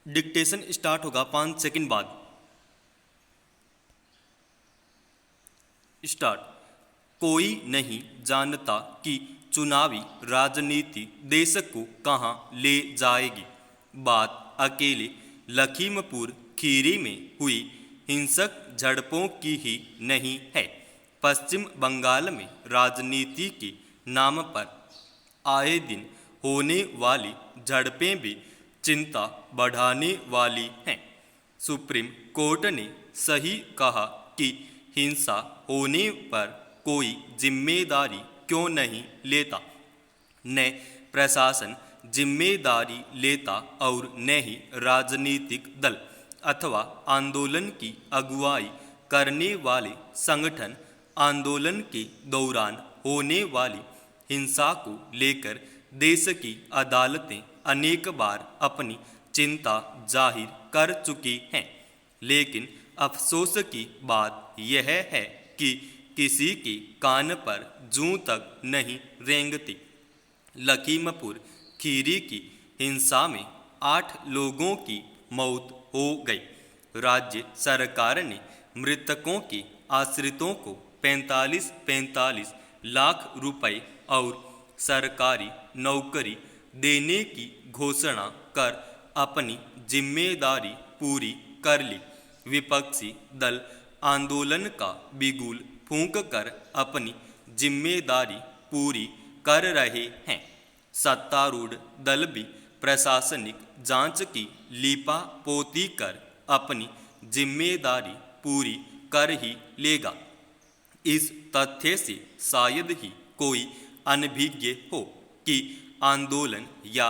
Dictation start होगा 5 second बाद। Start. कोई नहीं जानता कि चुनावी राजनीति देश को कहां ले जाएगी। बात अकेले लखीमपुर खीरी में हुई हिंसक झड़पों की ही नहीं है। पश्चिम बंगाल में राजनीति के नाम पर आए दिन होने वाली झड़पें भी चिंता बढ़ाने वाली हैं। सुप्रीम कोर्ट ने सही कहा कि हिंसा होने पर कोई जिम्मेदारी क्यों नहीं लेता। न प्रशासन जिम्मेदारी लेता और न ही राजनीतिक दल अथवा आंदोलन की अगुवाई करने वाले संगठन। आंदोलन के दौरान होने वाली हिंसा को लेकर देश की अदालतें अनेक बार अपनी चिंता जाहिर कर चुकी हैं, लेकिन अफसोस की बात यह है कि किसी के कान पर जूं तक नहीं रेंगती। लखीमपुर खीरी की हिंसा में 8 लोगों की मौत हो गई। राज्य सरकार ने मृतकों के आश्रितों को 45-45 लाख रुपए और सरकारी नौकरी देने की घोषणा कर अपनी जिम्मेदारी पूरी कर ली। विपक्षी दल आंदोलन का बिगुल फूंक कर अपनी जिम्मेदारी पूरी कर रहे हैं। सत्तारूढ़ दल भी प्रशासनिक जांच की लीपापोती कर अपनी जिम्मेदारी पूरी कर ही लेगा। इस तथ्य से शायद ही कोई अनभिज्ञ हो कि आंदोलन या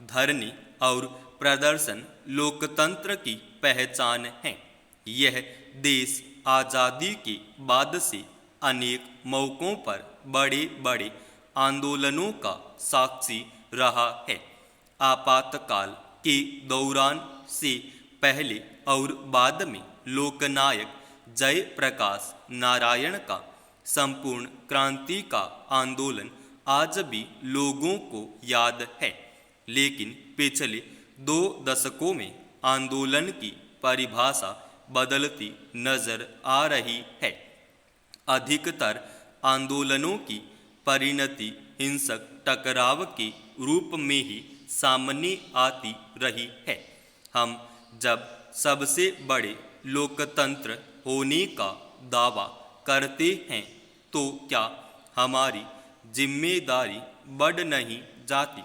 धरने और प्रदर्शन लोकतंत्र की पहचान है। यह देश आज़ादी के बाद से अनेक मौकों पर बड़े बड़े आंदोलनों का साक्षी रहा है। आपातकाल के दौरान से पहले और बाद में लोकनायक जयप्रकाश नारायण का संपूर्ण क्रांति का आंदोलन आज भी लोगों को याद है, लेकिन पिछले 2 दशकों में आंदोलन की परिभाषा बदलती नजर आ रही है। अधिकतर आंदोलनों की परिणति हिंसक टकराव के रूप में ही सामने आती रही है। हम जब सबसे बड़े लोकतंत्र होने का दावा करते हैं तो क्या हमारी जिम्मेदारी बढ़ नहीं जाती।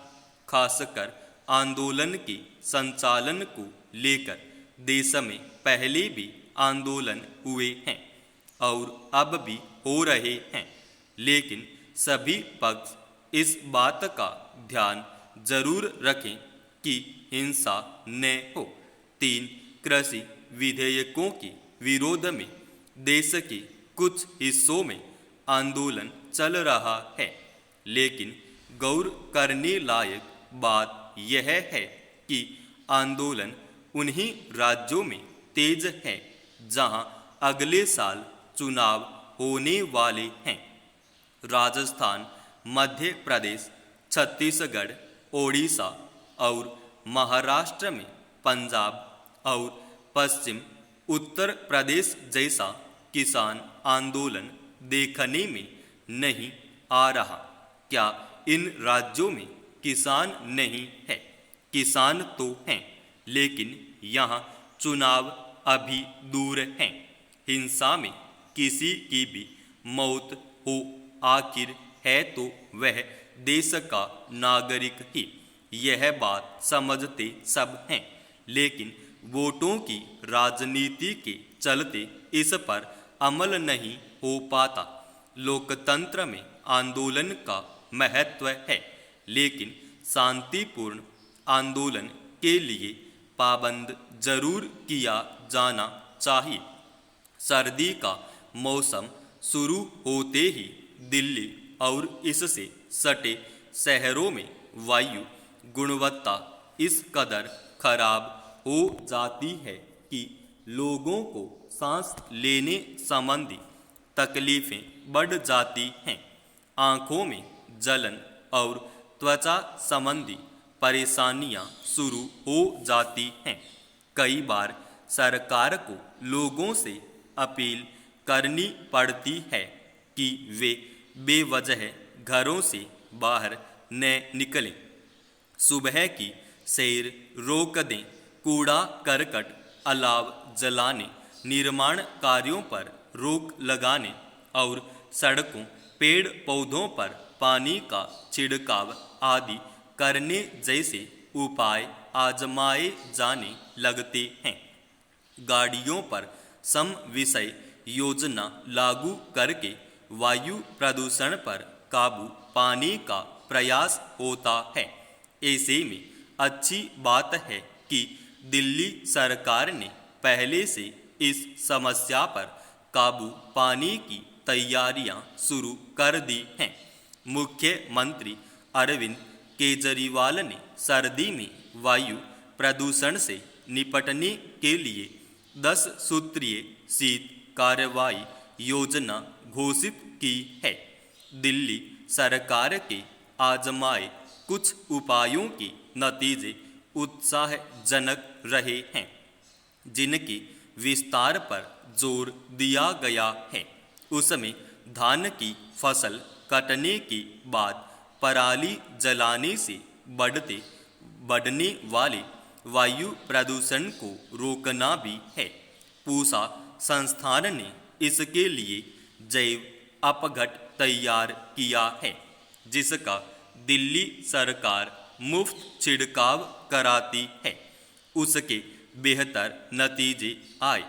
खासकर आंदोलन के संचालन को लेकर देश में पहले भी आंदोलन हुए हैं और अब भी हो रहे हैं, लेकिन सभी पक्ष इस बात का ध्यान जरूर रखें कि हिंसा न हो। 3 कृषि विधेयकों के विरोध में देश के कुछ हिस्सों में आंदोलन चल रहा है, लेकिन गौर करने लायक बात यह है कि आंदोलन उन्हीं राज्यों में तेज है जहां अगले साल चुनाव होने वाले हैं। राजस्थान, मध्य प्रदेश, छत्तीसगढ़, ओडिशा और महाराष्ट्र में पंजाब और पश्चिम उत्तर प्रदेश जैसा किसान आंदोलन देखने में नहीं आ रहा। क्या इन राज्यों में किसान नहीं है? किसान तो हैं, लेकिन यहाँ चुनाव अभी दूर हैं। हिंसा में किसी की भी मौत हो आखिर है तो वह देश का नागरिक ही। यह बात समझते सब हैं, लेकिन वोटों की राजनीति के चलते इस पर अमल नहीं हो पाता। लोकतंत्र में आंदोलन का महत्व है, लेकिन शांतिपूर्ण आंदोलन के लिए पाबंद जरूर किया जाना चाहिए। सर्दी का मौसम शुरू होते ही दिल्ली और इससे सटे शहरों में वायु गुणवत्ता इस कदर खराब हो जाती है कि लोगों को सांस लेने संबंधी तकलीफें बढ़ जाती हैं। आँखों में जलन और त्वचा संबंधी परेशानियां शुरू हो जाती हैं। कई बार सरकार को लोगों से अपील करनी पड़ती है कि वे बेवजह घरों से बाहर न निकलें, सुबह की सैर रोक दें, कूड़ा करकट अलाव जलाने, निर्माण कार्यों पर रोक लगाने और सड़कों पेड़ पौधों पर पानी का छिड़काव आदि करने जैसे उपाय आजमाए जाने लगते हैं। गाड़ियों पर सम विषय योजना लागू करके वायु प्रदूषण पर काबू पाने का प्रयास होता है। ऐसे में अच्छी बात है कि दिल्ली सरकार ने पहले से इस समस्या पर काबू पाने की तैयारियां शुरू कर दी हैं। मुख्यमंत्री अरविंद केजरीवाल ने सर्दी में वायु प्रदूषण से निपटने के लिए 10 सूत्रीय शीत कार्रवाई योजना घोषित की है। दिल्ली सरकार के आजमाए कुछ उपायों के नतीजे उत्साहजनक रहे हैं, जिनके विस्तार पर जोर दिया गया है। उसमें धान की फसल कटने के बाद पराली जलाने से बढ़ने वाले वायु प्रदूषण को रोकना भी है। पूसा संस्थान ने इसके लिए जैव अपघट तैयार किया है, जिसका दिल्ली सरकार मुफ्त छिड़काव कराती है। उसके बेहतर नतीजे आए,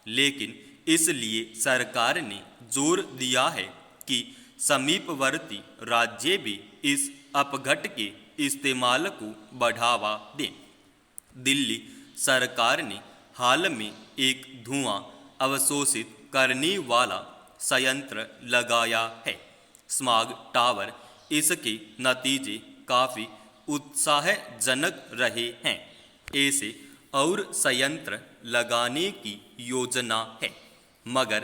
लेकिन इसलिए सरकार ने जोर दिया है कि समीपवर्ती राज्य भी इस अपघट के इस्तेमाल को बढ़ावा दें। दिल्ली सरकार ने हाल में एक धुआं अवशोषित करने वाला संयंत्र लगाया है, स्मॉग टावर। इसके नतीजे काफ़ी उत्साहजनक रहे हैं। ऐसे और संयंत्र लगाने की योजना है, मगर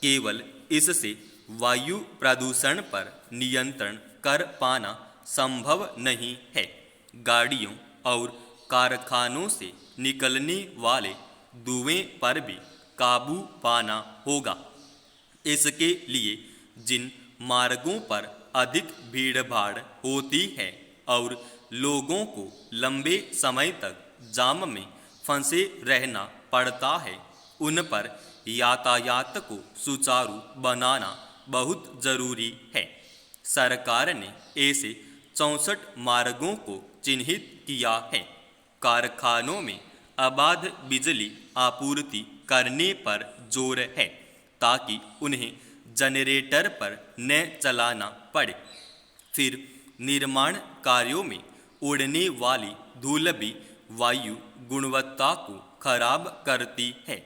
केवल इससे वायु प्रदूषण पर नियंत्रण कर पाना संभव नहीं है। गाड़ियों और कारखानों से निकलने वाले धुएं पर भी काबू पाना होगा। इसके लिए जिन मार्गों पर अधिक भीड़भाड़ होती है और लोगों को लंबे समय तक जाम में फंसे रहना पड़ता है, उन पर यातायात को सुचारू बनाना बहुत जरूरी है। सरकार ने ऐसे 64 मार्गों को चिन्हित किया है। कारखानों में अबाध बिजली आपूर्ति करने पर जोर है, ताकि उन्हें जनरेटर पर न चलाना पड़े। फिर निर्माण कार्यों में उड़ने वाली धूल भी वायु गुणवत्ता को खराब करती है।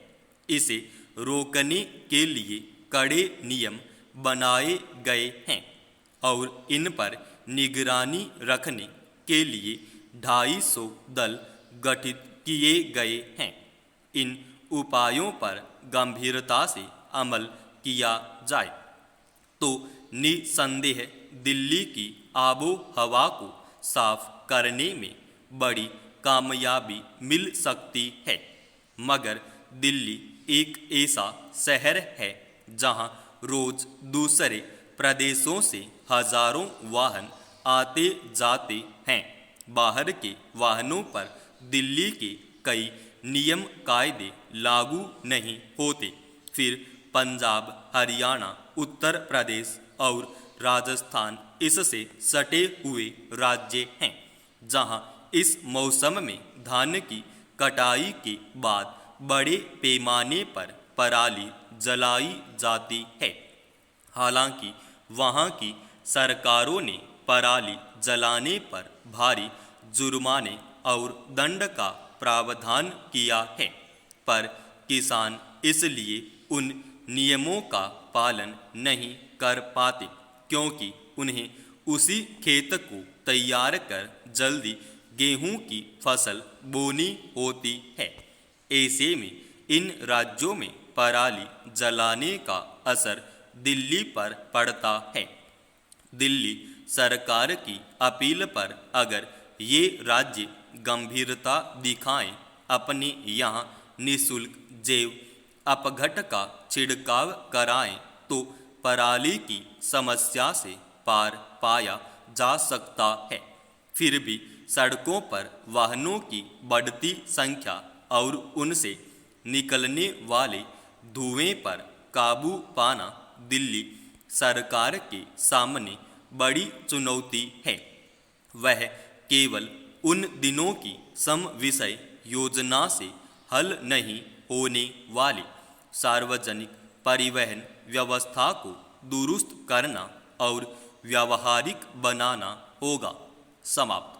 इसे रोकने के लिए कड़े नियम बनाए गए हैं और इन पर निगरानी रखने के लिए 250 दल गठित किए गए हैं। इन उपायों पर गंभीरता से अमल किया जाए तो निसंदेह दिल्ली की आबो हवा को साफ करने में बड़ी कामयाबी मिल सकती है। मगर दिल्ली एक ऐसा शहर है जहां रोज दूसरे प्रदेशों से हजारों वाहन आते जाते हैं। बाहर के वाहनों पर दिल्ली के कई नियम कायदे लागू नहीं होते। फिर पंजाब, हरियाणा, उत्तर प्रदेश और राजस्थान इससे सटे हुए राज्य हैं, जहां इस मौसम में धान की कटाई के बाद बड़े पैमाने पर पराली जलाई जाती है। हालांकि वहां की सरकारों ने पराली जलाने पर भारी जुर्माने और दंड का प्रावधान किया है, पर किसान इसलिए उन नियमों का पालन नहीं कर पाते, क्योंकि उन्हें उसी खेत को तैयार कर जल्दी गेहूं की फसल बोनी होती है। ऐसे में इन राज्यों में पराली जलाने का असर दिल्ली पर पड़ता है। दिल्ली सरकार की अपील पर अगर ये राज्य गंभीरता दिखाएं, अपने यहाँ निःशुल्क जैव अपघट का छिड़काव कराएं तो पराली की समस्या से पार पाया जा सकता है। फिर भी सड़कों पर वाहनों की बढ़ती संख्या और उनसे निकलने वाले धुएं पर काबू पाना दिल्ली सरकार के सामने बड़ी चुनौती है। वह केवल उन दिनों की सम विषय योजना से हल नहीं होने वाली सार्वजनिक परिवहन व्यवस्था को दुरुस्त करना और व्यावहारिक बनाना होगा। समाप्त।